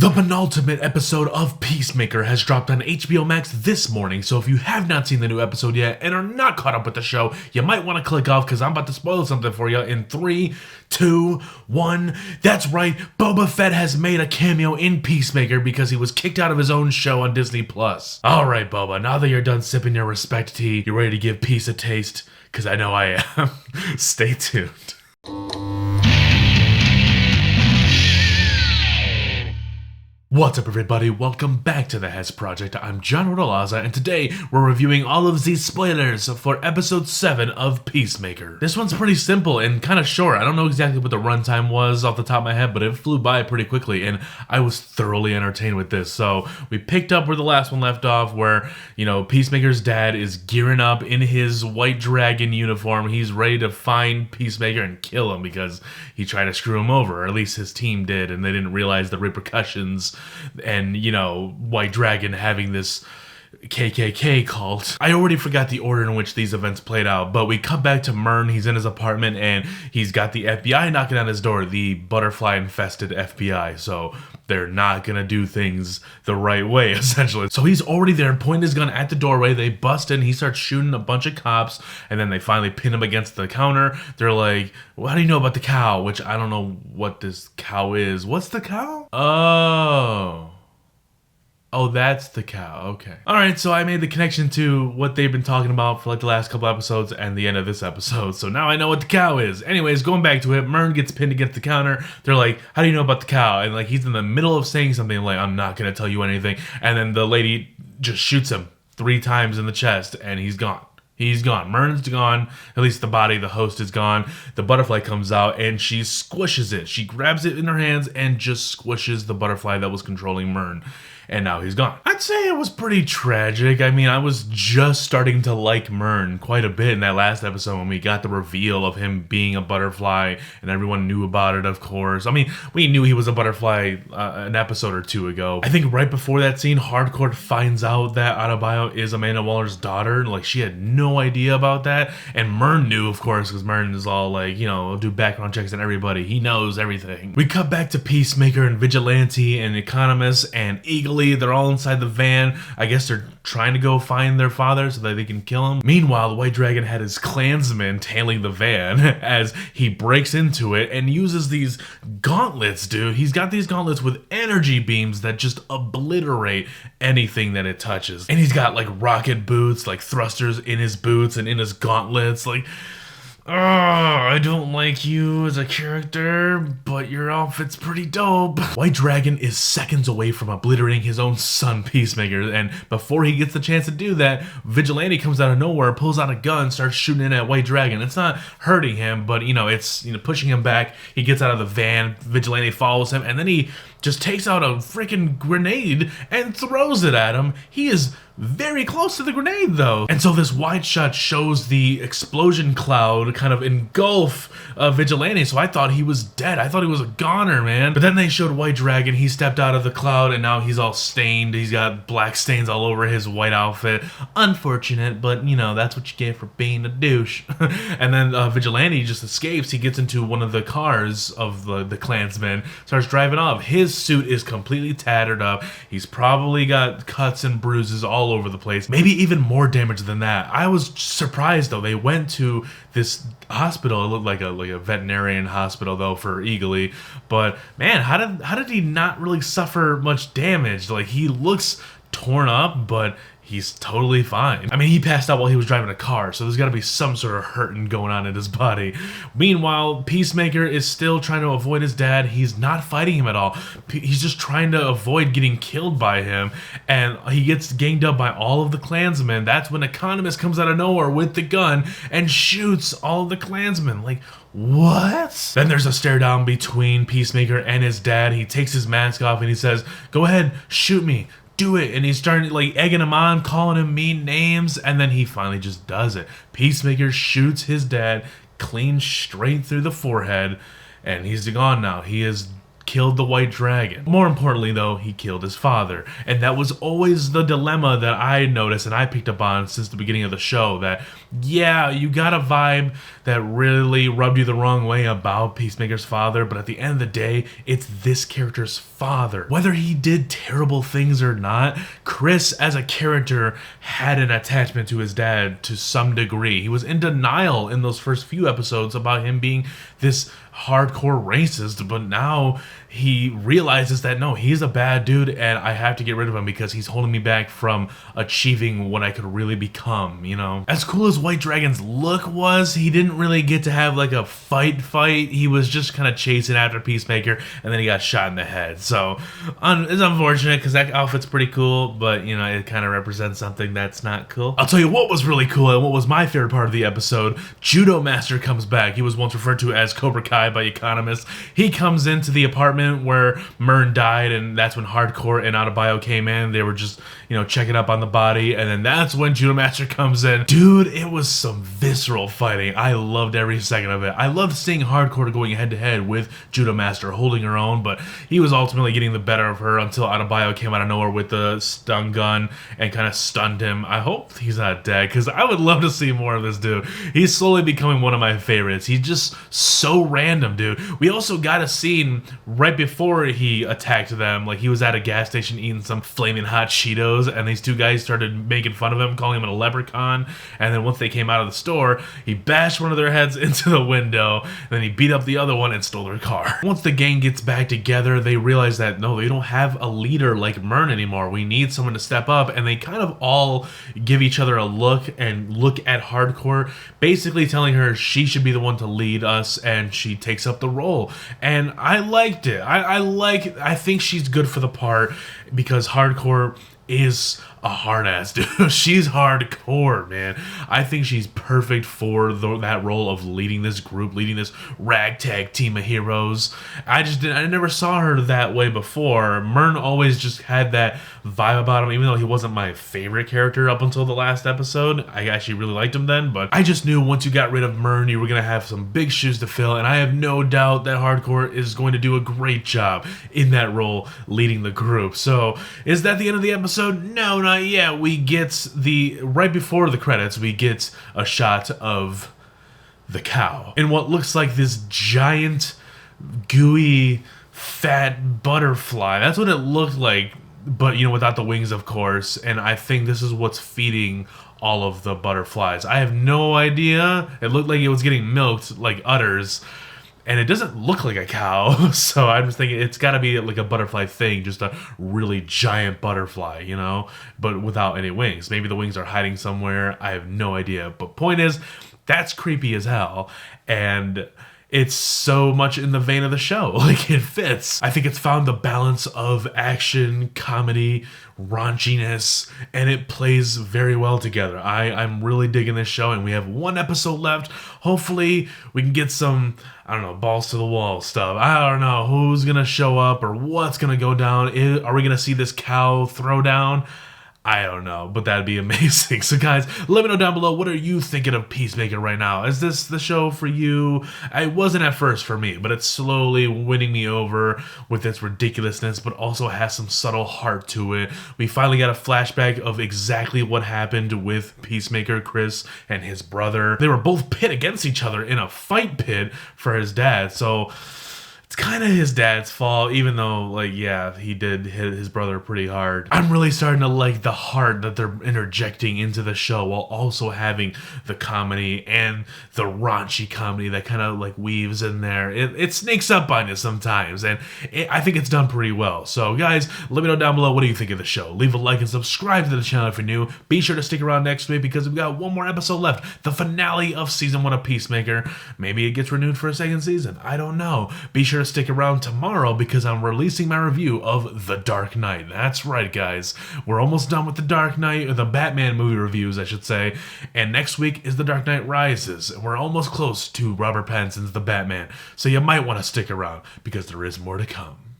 The penultimate episode of Peacemaker has dropped on HBO Max this morning, so if you have not seen the new episode yet and are not caught up with the show, you might want to click off because I'm about to spoil something for you in 3, 2, 1. That's right, Boba Fett has made a cameo in Peacemaker because he was kicked out of his own show on Disney+. Alright, Boba, now that you're done sipping your respect tea, you're ready to give peace a taste? Because I know I am. Stay tuned. What's up, everybody? Welcome back to the Hess Project. I'm John Rodolaza, and today we're reviewing all of these spoilers for episode 7 of Peacemaker. This one's pretty simple and kind of short. I don't know exactly what the runtime was off the top of my head, but it flew by pretty quickly, and I was thoroughly entertained with this. So we picked up where the last one left off, where, you know, Peacemaker's dad is gearing up in his white dragon uniform. He's ready to find Peacemaker and kill him because he tried to screw him over, or at least his team did, and they didn't realize the repercussions. And, you know, White Dragon having this KKK cult. I already forgot the order in which these events played out, but we come back to Mern. He's in his apartment and he's got the FBI knocking on his door, the butterfly-infested FBI, so they're not gonna do things the right way, essentially. So he's already there, pointing his gun at the doorway. They bust in, he starts shooting a bunch of cops, and then they finally pin him against the counter. They're like, well, how do you know about the cow? Which I don't know what this cow is. What's the cow? Oh, that's the cow. Okay. Alright, so I made the connection to what they've been talking about for like the last couple episodes and the end of this episode. So now I know what the cow is. Anyways, going back to it, Mern gets pinned against the counter. They're like, how do you know about the cow? And like he's in the middle of saying something like, I'm not gonna tell you anything. And then the lady just shoots him 3 times in the chest and he's gone. He's gone. Mern's gone. At least the body, the host, is gone. The butterfly comes out and she squishes it. She grabs it in her hands and just squishes the butterfly that was controlling Mern. And now he's gone. I'd say it was pretty tragic. I mean, I was just starting to like Mern quite a bit in that last episode when we got the reveal of him being a butterfly and everyone knew about it, of course. I mean, we knew he was a butterfly an episode or 2 ago. I think right before that scene, Hardcore finds out that Adebayo is Amanda Waller's daughter. Like, she had no idea about that. And Mern knew, of course, because Mern is all like, you know, do background checks on everybody. He knows everything. We cut back to Peacemaker and Vigilante and Economist and Eagle. They're all inside the van. I guess they're trying to go find their father so that they can kill him. Meanwhile, the White Dragon had his Klansmen tailing the van as he breaks into it and uses these gauntlets, dude. He's got these gauntlets with energy beams that just obliterate anything that it touches. And he's got like rocket boots, like thrusters in his boots and in his gauntlets. Like, oh, I don't like you as a character, but your outfit's pretty dope. White Dragon is seconds away from obliterating his own son, Peacemaker, and before he gets the chance to do that, Vigilante comes out of nowhere, pulls out a gun, starts shooting in at White Dragon. It's not hurting him, but, you know, it's, you know, pushing him back. He gets out of the van, Vigilante follows him, and then he just takes out a freaking grenade and throws it at him. He is very close to the grenade, though. And so this wide shot shows the explosion cloud kind of engulf Vigilante, so I thought he was dead. I thought he was a goner, man. But then they showed White Dragon. He stepped out of the cloud, and now he's all stained. He's got black stains all over his white outfit. Unfortunate, but, you know, that's what you get for being a douche. And then Vigilante just escapes. He gets into one of the cars of the Klansmen, starts driving off. His suit is completely tattered up. He's probably got cuts and bruises all over the place. Maybe even more damage than that. I was surprised, though. They went to this hospital. It looked like a veterinarian hospital, though, for Eagle. But man, how did he not really suffer much damage? Like, he looks torn up, but he's totally fine. I mean, he passed out while he was driving a car, so there's got to be some sort of hurting going on in his body. Meanwhile, Peacemaker is still trying to avoid his dad. He's not fighting him at all. He's just trying to avoid getting killed by him, and he gets ganged up by all of the Klansmen. That's when Economist comes out of nowhere with the gun and shoots all of the Klansmen. Like, what? Then there's a stare down between Peacemaker and his dad. He takes his mask off and he says, go ahead, shoot me. Do it. And he's starting like egging him on, calling him mean names, and then he finally just does it. Peacemaker shoots his dad clean straight through the forehead, and he's gone now. He is killed the White Dragon. More importantly though, he killed his father. And that was always the dilemma that I noticed and I picked up on since the beginning of the show, that yeah, you got a vibe that really rubbed you the wrong way about Peacemaker's father, but at the end of the day, it's this character's father. Whether he did terrible things or not, Chris as a character had an attachment to his dad to some degree. He was in denial in those first few episodes about him being this hardcore racist, but now he realizes that no, he's a bad dude and I have to get rid of him because he's holding me back from achieving what I could really become, you know? As cool as White Dragon's look was, he didn't really get to have like a fight. He was just kind of chasing after Peacemaker and then he got shot in the head. So it's unfortunate because that outfit's pretty cool, but you know, it kind of represents something that's not cool. I'll tell you what was really cool and what was my favorite part of the episode. Judo Master comes back. He was once referred to as Cobra Kai by economists. He comes into the apartment where Mern died, and that's when Hardcore and Adebayo came in. They were just, you know, checking up on the body, and then that's when Judo Master comes in. Dude, it was some visceral fighting. I loved every second of it. I loved seeing Hardcore going head to head with Judo Master, holding her own, but he was ultimately getting the better of her until Adebayo came out of nowhere with the stun gun and kind of stunned him. I hope he's not dead, because I would love to see more of this dude. He's slowly becoming one of my favorites. He's just so random, dude. We also got a scene right before he attacked them. Like, he was at a gas station eating some flaming hot Cheetos, and these two guys started making fun of him, calling him a leprechaun. And then once they came out of the store, he bashed one of their heads into the window, and then he beat up the other one and stole their car. Once the gang gets back together, they realize that no, they don't have a leader like Mern anymore. We need someone to step up, and they kind of all give each other a look and look at Hardcore, basically telling her she should be the one to lead us, and she takes up the role. And I liked it. I think she's good for the part because Hardcore is a hard ass dude. She's hardcore, man. I think she's perfect for that role of leading this group, leading this ragtag team of heroes. I never saw her that way before. Mern always just had that vibe about him, even though he wasn't my favorite character up until the last episode. I actually really liked him then, but I just knew once you got rid of Mern, you were going to have some big shoes to fill, and I have no doubt that Hardcore is going to do a great job in that role, leading the group. So, is that the end of the episode? No, not yet. We get right before the credits, we get a shot of the cow in what looks like this giant, gooey, fat butterfly. That's what it looked like, but you know, without the wings, of course. And I think this is what's feeding all of the butterflies. I have no idea. It looked like it was getting milked like udders, and it doesn't look like a cow. So I'm just thinking it's got to be like a butterfly thing, just a really giant butterfly, you know, but without any wings. Maybe the wings are hiding somewhere. I have no idea. But point is, that's creepy as hell. And it's so much in the vein of the show. Like, it fits. I think it's found the balance of action, comedy, raunchiness, and it plays very well together. I'm really digging this show, and we have one episode left. Hopefully, we can get some, I don't know, balls to the wall stuff. I don't know who's gonna show up or what's gonna go down. Are we gonna see this cow throw down? I don't know, but that'd be amazing. So guys, let me know down below, what are you thinking of Peacemaker right now? Is this the show for you? It wasn't at first for me, but it's slowly winning me over with its ridiculousness, but also has some subtle heart to it. We finally got a flashback of exactly what happened with Peacemaker, Chris, and his brother. They were both pit against each other in a fight pit for his dad, so it's kind of his dad's fault, even though, like, yeah, he did hit his brother pretty hard. I'm really starting to like the heart that they're interjecting into the show while also having the comedy and the raunchy comedy that kind of, like, weaves in there. It sneaks up on you sometimes, and I think it's done pretty well. So, guys, let me know down below, what do you think of the show? Leave a like and subscribe to the channel if you're new. Be sure to stick around next week because we've got one more episode left. The finale of Season 1 of Peacemaker. Maybe it gets renewed for a second season. I don't know. Be sure to stick around tomorrow because I'm releasing my review of The Dark Knight. That's right, guys. We're almost done with The Dark Knight, or the Batman movie reviews, I should say. And next week is The Dark Knight Rises. And we're almost close to Robert Pattinson's The Batman. So you might want to stick around because there is more to come.